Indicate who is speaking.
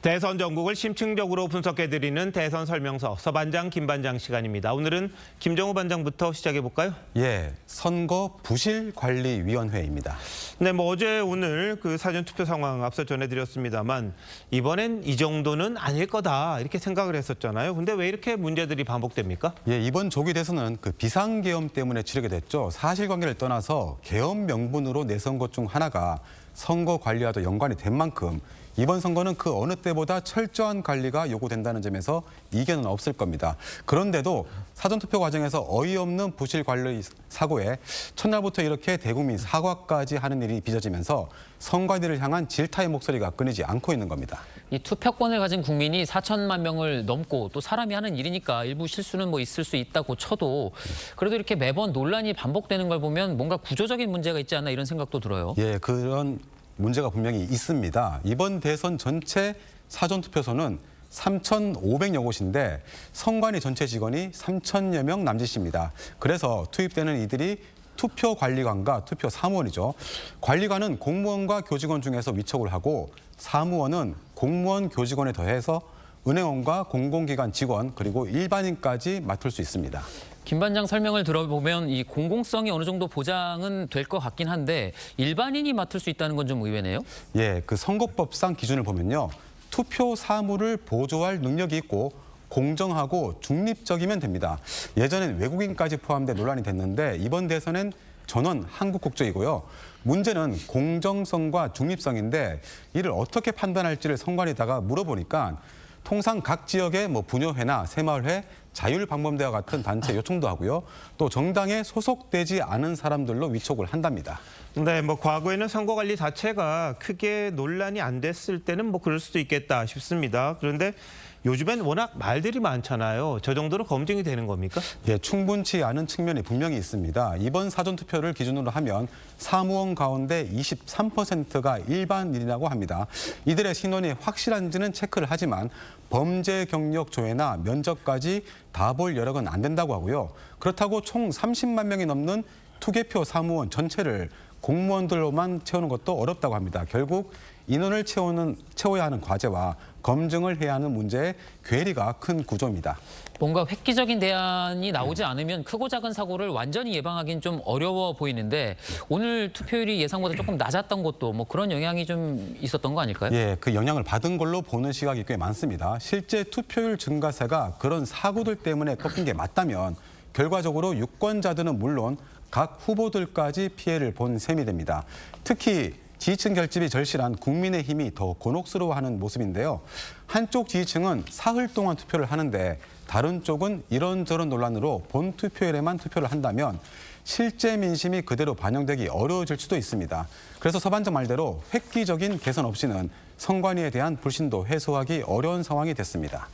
Speaker 1: 대선 전국을 심층적으로 분석해드리는 대선 설명서 서반장 김반장 시간입니다. 오늘은 김정우 반장부터 시작해볼까요?
Speaker 2: 예, 선거부실관리위원회입니다.
Speaker 1: 네, 어제 오늘 그 사전투표 상황 앞서 전해드렸습니다만 이번엔 이 정도는 아닐 거다 이렇게 생각을 했었잖아요. 근데 왜 이렇게 문제들이 반복됩니까?
Speaker 2: 예, 이번 조기 대선은 그 비상계엄 때문에 치르게 됐죠. 사실관계를 떠나서 계엄 명분으로 내선 것 중 하나가 선거 관리와도 연관이 된 만큼 이번 선거는 그 어느 때보다 철저한 관리가 요구된다는 점에서 이견은 없을 겁니다. 그런데도 사전투표 과정에서 어이없는 부실 관리 사고에 첫날부터 이렇게 대국민 사과까지 하는 일이 빚어지면서 선관위를 향한 질타의 목소리가 끊이지 않고 있는 겁니다.
Speaker 3: 이 투표권을 가진 국민이 4천만 명을 넘고 또 사람이 하는 일이니까 일부 실수는 있을 수 있다고 쳐도 그래도 이렇게 매번 논란이 반복되는 걸 보면 뭔가 구조적인 문제가 있지 않나 이런 생각도 들어요.
Speaker 2: 예, 그런 문제가 분명히 있습니다. 이번 대선 전체 사전투표소는 3,500여 곳인데 선관위 전체 직원이 3,000여 명 남짓입니다. 그래서 투입되는 이들이 투표관리관과 투표사무원이죠. 관리관은 공무원과 교직원 중에서 위촉을 하고 사무원은 공무원, 교직원에 더해서 은행원과 공공기관 직원 그리고 일반인까지 맡을 수 있습니다.
Speaker 3: 김 반장 설명을 들어보면 이 공공성이 어느 정도 보장은 될 것 같긴 한데 일반인이 맡을 수 있다는 건 좀 의외네요.
Speaker 2: 예, 그 선거법상 기준을 보면요. 투표 사무를 보조할 능력이 있고 공정하고 중립적이면 됩니다. 예전엔 외국인까지 포함돼 논란이 됐는데 이번 대선엔 전원 한국 국적이고요. 문제는 공정성과 중립성인데 이를 어떻게 판단할지를 선관위에다가 물어보니까 통상 각 지역의 부녀회나 새마을회, 자율방범대와 같은 단체 요청도 하고요. 또 정당에 소속되지 않은 사람들로 위촉을 한답니다.
Speaker 1: 네, 과거에는 선거 관리 자체가 크게 논란이 안 됐을 때는 그럴 수도 있겠다 싶습니다. 그런데 요즘엔 워낙 말들이 많잖아요. 저 정도로 검증이 되는 겁니까?
Speaker 2: 예, 충분치 않은 측면이 분명히 있습니다. 이번 사전투표를 기준으로 하면 사무원 가운데 23%가 일반인이라고 합니다. 이들의 신원이 확실한지는 체크를 하지만 범죄 경력 조회나 면접까지 다 볼 여력은 안 된다고 하고요. 그렇다고 총 30만 명이 넘는 투개표 사무원 전체를 공무원들로만 채우는 것도 어렵다고 합니다. 결국 인원을 채워야 하는 과제와 검증을 해야 하는 문제의 괴리가 큰 구조입니다.
Speaker 3: 뭔가 획기적인 대안이 나오지 않으면 크고 작은 사고를 완전히 예방하기는 좀 어려워 보이는데 오늘 투표율이 예상보다 조금 낮았던 것도 그런 영향이 좀 있었던 거 아닐까요?
Speaker 2: 예, 그 영향을 받은 걸로 보는 시각이 꽤 많습니다. 실제 투표율 증가세가 그런 사고들 때문에 꺾인 게 맞다면 결과적으로 유권자들은 물론 각 후보들까지 피해를 본 셈이 됩니다. 특히 지지층 결집이 절실한 국민의힘이 더 곤혹스러워하는 모습인데요. 한쪽 지지층은 사흘 동안 투표를 하는데 다른 쪽은 이런저런 논란으로 본 투표일에만 투표를 한다면 실제 민심이 그대로 반영되기 어려워질 수도 있습니다. 그래서 서반장 말대로 획기적인 개선 없이는 선관위에 대한 불신도 해소하기 어려운 상황이 됐습니다.